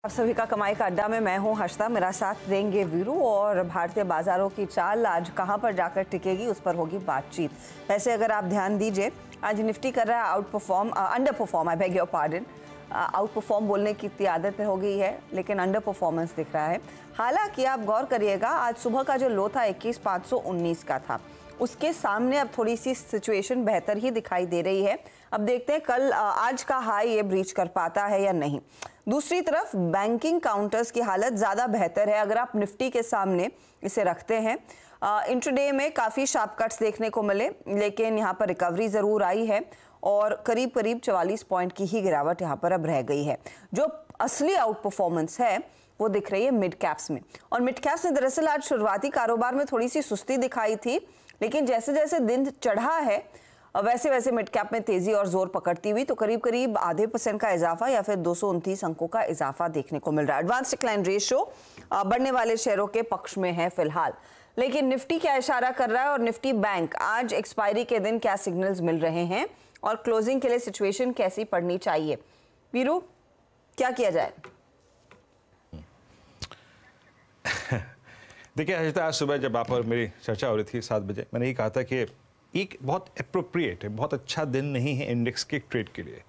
आप सभी का कमाई का अड्डा में मैं हूं हर्षदा, मेरा साथ देंगे वीरू। और भारतीय बाजारों की चाल आज कहां पर जाकर टिकेगी उस पर होगी बातचीत। वैसे अगर आप ध्यान दीजिए, आज निफ्टी कर रहा है under perform, I beg your pardon. Out perform बोलने की इतनी आदत हो गई है, लेकिन अंडर परफॉर्मेंस दिख रहा है। हालांकि आप गौर करिएगा, आज सुबह का जो लो था 21,519 का था, उसके सामने अब थोड़ी सी सिचुएशन बेहतर ही दिखाई दे रही है। अब देखते हैं कल आज का हाई ये ब्रीच कर पाता है या नहीं। दूसरी तरफ बैंकिंग काउंटर्स की हालत ज़्यादा बेहतर है अगर आप निफ्टी के सामने इसे रखते हैं। इंट्राडे में काफ़ी शार्प कट्स देखने को मिले, लेकिन यहाँ पर रिकवरी ज़रूर आई है और करीब करीब 44 पॉइंट की ही गिरावट यहाँ पर अब रह गई है। जो असली आउट परफॉर्मेंस है वो दिख रही है मिड कैप्स में। और मिड कैप्स ने दरअसल आज शुरुआती कारोबार में थोड़ी सी सुस्ती दिखाई थी, लेकिन जैसे जैसे दिन चढ़ा है वैसे वैसे मिड कैप में तेजी और जोर पकड़ती हुई तो करीब करीब आधे % का इजाफा या फिर 229 अंकों का इजाफा देखने को मिल रहा है। एडवांस डिक्लाइन रेशियो बढ़ने वाले शेयरों के पक्ष में है फिलहाल। लेकिन निफ्टी क्या इशारा कर रहा है और निफ्टी बैंक आज एक्सपायरी के दिन क्या सिग्नल्स मिल रहे हैं और क्लोजिंग के लिए सिचुएशन कैसी पड़नी चाहिए? वीरू, क्या किया जाए? देखिए हर्षिता, आज सुबह जब आप और मेरी चर्चा हो रही थी 7 बजे, मैंने ये कहा था कि एक बहुत अप्रोप्रिएट है, बहुत अच्छा दिन नहीं है इंडेक्स के ट्रेड के लिए।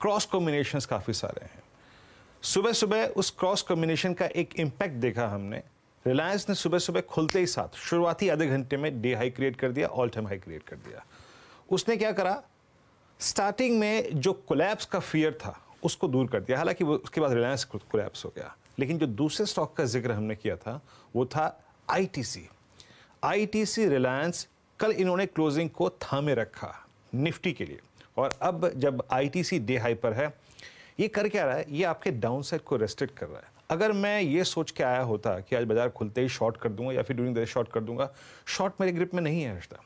क्रॉस कॉम्बिनेशंस काफ़ी सारे हैं। सुबह सुबह उस क्रॉस कॉम्बिनेशन का एक इम्पैक्ट देखा हमने। रिलायंस ने सुबह सुबह खुलते ही साथ शुरुआती आधे घंटे में डे हाई क्रिएट कर दिया, ऑल टाइम हाई क्रिएट कर दिया। उसने क्या करा, स्टार्टिंग में जो कोलैप्स का फियर था उसको दूर कर दिया। हालांकि वो उसके बाद रिलायंस कोलैप्स हो गया, लेकिन जो दूसरे स्टॉक का जिक्र हमने किया था वो था आईटीसी रिलायंस। कल इन्होंने क्लोजिंग को थामे रखा निफ्टी के लिए, और अब जब आईटीसी डे हाई पर है, ये कर क्या रहा है, ये आपके डाउन साइड को रेस्ट्रिक्ट कर रहा है। अगर मैं ये सोच के आया होता कि आज बाजार खुलते ही शॉर्ट कर दूंगा या फिर ड्यूरिंग द डे शॉर्ट कर दूंगा, शॉर्ट मेरे ग्रिप में नहीं है रिश्ता।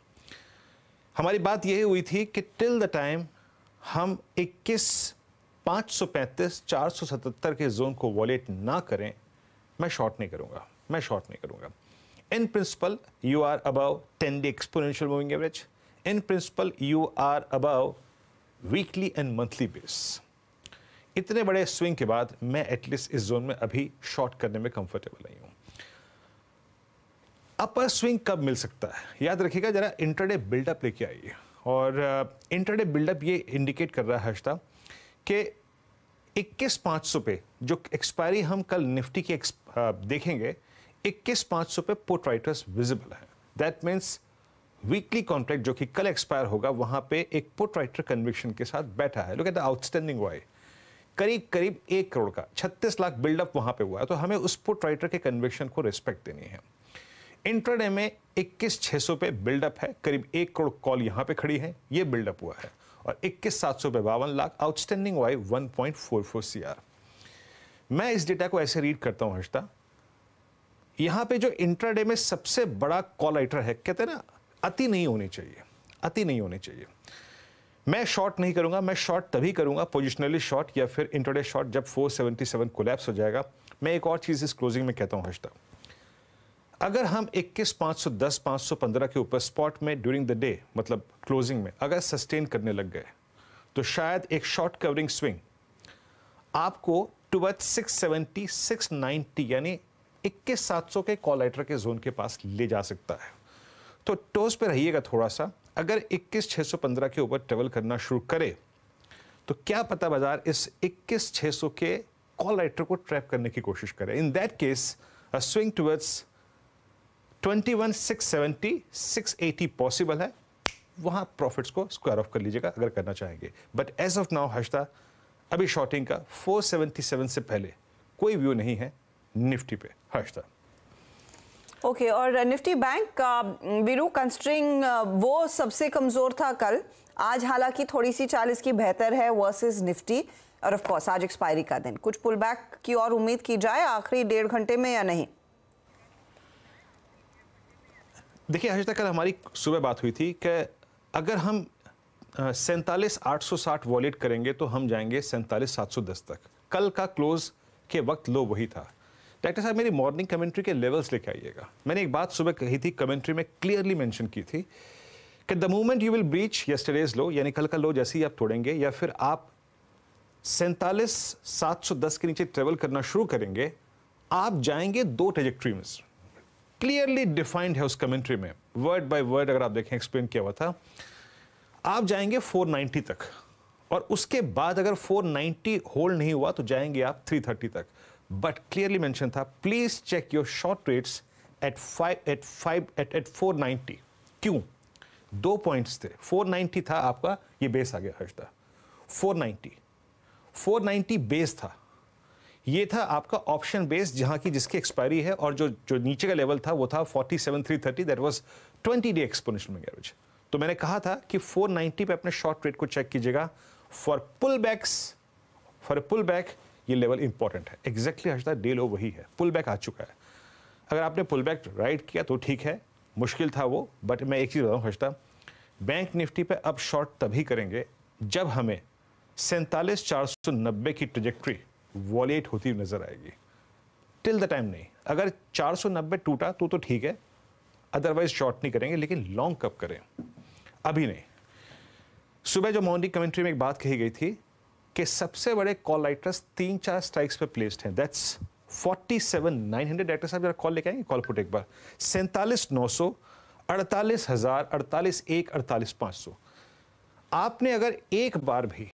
हमारी बात यही हुई थी कि टिल द टाइम हम 21,535 477 के जोन को वॉलेट ना करें, मैं शॉर्ट नहीं करूंगा। In principle, you are above 10-day exponential moving average. In principle, you are above weekly and monthly base. इतने बड़े स्विंग के बाद मैं एटलीस्ट इस जोन में अभी शॉर्ट करने में कंफर्टेबल नहीं हूं। अपर स्विंग कब मिल सकता है, याद रखिएगा जरा, इंट्राडे बिल्डअप लेके आइए। और इंट्राडे बिल्डअप ये इंडिकेट कर रहा है हर्षदा कि 21,500 पे जो एक्सपायरी हम कल निफ्टी की देखेंगे, 21,500 पे पुट राइटर्स विजिबल है। दैट मीन्स वीकली कॉन्ट्रैक्ट जो कि कल एक्सपायर होगा, वहां पे एक पुट राइटर कन्विक्शन के साथ बैठा है। Look at the outstanding why, करीब करीब 1 करोड़ का 36 लाख बिल्डअप वहां पे हुआ है। तो हमें उस पुट राइटर के कन्विक्शन को रिस्पेक्ट देनी है। इंट्राडे में 21,600 पे बिल्डअप है, करीब 1 करोड़ कॉल यहां पे खड़ी है, ये बिल्डअप हुआ है। और 21,700 पे 52 लाख, आउटस्टैंडिंग वाई 1.44 CR। मैं इस डेटा को ऐसे रीड करता हूं हर्षदा, यहां पे जो इंट्राडे में सबसे बड़ा कॉल राइटर है, कहते हैं ना, अति नहीं होनी चाहिए। मैं शॉर्ट नहीं करूंगा, मैं शॉर्ट तभी करूंगा, पोजिशनली शॉर्ट या फिर इंट्राडे शॉर्ट, जब 477 कोलैप्स हो जाएगा। मैं एक और चीज इस क्लोजिंग में कहता हूं हर्षदा, अगर हम 21,510 515 के ऊपर स्पॉट में ड्यूरिंग द डे, मतलब क्लोजिंग में अगर सस्टेन करने लग गए, तो शायद एक शॉर्ट कवरिंग स्विंग आपको टुवर्ड्स 670 690 यानी 21,700 के कॉल राइटर के जोन के पास ले जा सकता है। तो टोस पे रहिएगा थोड़ा सा। अगर 21,615 के ऊपर ट्रेवल करना शुरू करे तो क्या पता बाजार इस 21,600 के कॉल राइटर को ट्रैप करने की कोशिश करे। In that case a swing towards 21,670 680 possible है। वहां प्रॉफिट्स को स्क्वायर ऑफ कर लीजिएगा अगर करना चाहेंगे। But as of now Harshada, अभी शॉर्टिंग का 477 से पहले कोई व्यू नहीं है निफ्टी पे हर्षदा। ओके, और निफ्टी बैंक का वीरू, कंस्ट्रिंग वो सबसे कमजोर था कल, आज हालांकि थोड़ी सी चाल इसकी बेहतर है वर्सेस निफ्टी। और ऑफ कोर्स आज एक्सपायरी का दिन, कुछ पुल बैक की और उम्मीद की जाए आखिरी 1.5 घंटे में या नहीं? देखिए हर्षदा, कल हमारी सुबह बात हुई थी कि अगर हम 47,860 वॉलेट करेंगे तो हम जाएंगे 47,710 तक। कल का क्लोज के वक्त लो वही था। डॉक्टर साहब, मेरी मॉर्निंग कमेंट्री के लेवल्स लेके आइएगा। मैंने एक बात सुबह कही थी, कमेंट्री में क्लियरली मेंशन की थी कि the moment you will breach yesterday's low, यानी कल का लो जैसे ही आप तोड़ेंगे या फिर आप 47,710 के नीचे ट्रेवल करना शुरू करेंगे, आप जाएंगे दो ट्रेजेक्ट्री में। क्लियरली डिफाइंड है उस कमेंट्री में, वर्ड बाय वर्ड अगर आप देखें एक्सप्लेन किया हुआ था। आप जाएंगे 490 तक और उसके बाद अगर 490 होल्ड नहीं हुआ तो जाएंगे आप 330 तक। बट क्लियरली मेंशन था please check your short rates at 490। क्यों? 2 पॉइंट्स थे। 490 था आपका, ये बेस आ गया हर्षदा। 490 बेस था, ये था आपका ऑप्शन बेस जहां की जिसकी एक्सपायरी है, और जो नीचे का लेवल था वो था 47,330, that was 20 day exponential moving average. तो मैंने कहा था कि 490 पे अपने शॉर्ट रेट को चेक कीजिएगा for pullbacks. For a pullback ये लेवल इंपॉर्टेंट है। एग्जैक्टली हर्षदा डे लो वही है, पुल बैक आ चुका है। अगर आपने पुल बैक राइड किया तो ठीक है, मुश्किल था वो, बट मैं एक चीज़ बताऊँ हर्षदा, बैंक निफ्टी पे अब शॉर्ट तभी करेंगे जब हमें 47,490 की ट्रेजेक्ट्री वॉलेट होती हुई नजर आएगी। टिल द टाइम नहीं। अगर 490 टूटा तो ठीक है, अदरवाइज शॉर्ट नहीं करेंगे, लेकिन लॉन्ग कब करें? अभी नहीं। सुबह जो मॉर्निंग कमेंट्री में एक बात कही गई थी कि सबसे बड़े कॉल राइटर्स 3-4 स्ट्राइक्स पे प्लेस्ड हैं, दैट्स 47,900। डायरेक्टर साहब जरा कॉल लेके आएंगे, कॉल पुट एक बार। 47,900, 48,000, 48,100, 48,500। आपने अगर एक बार भी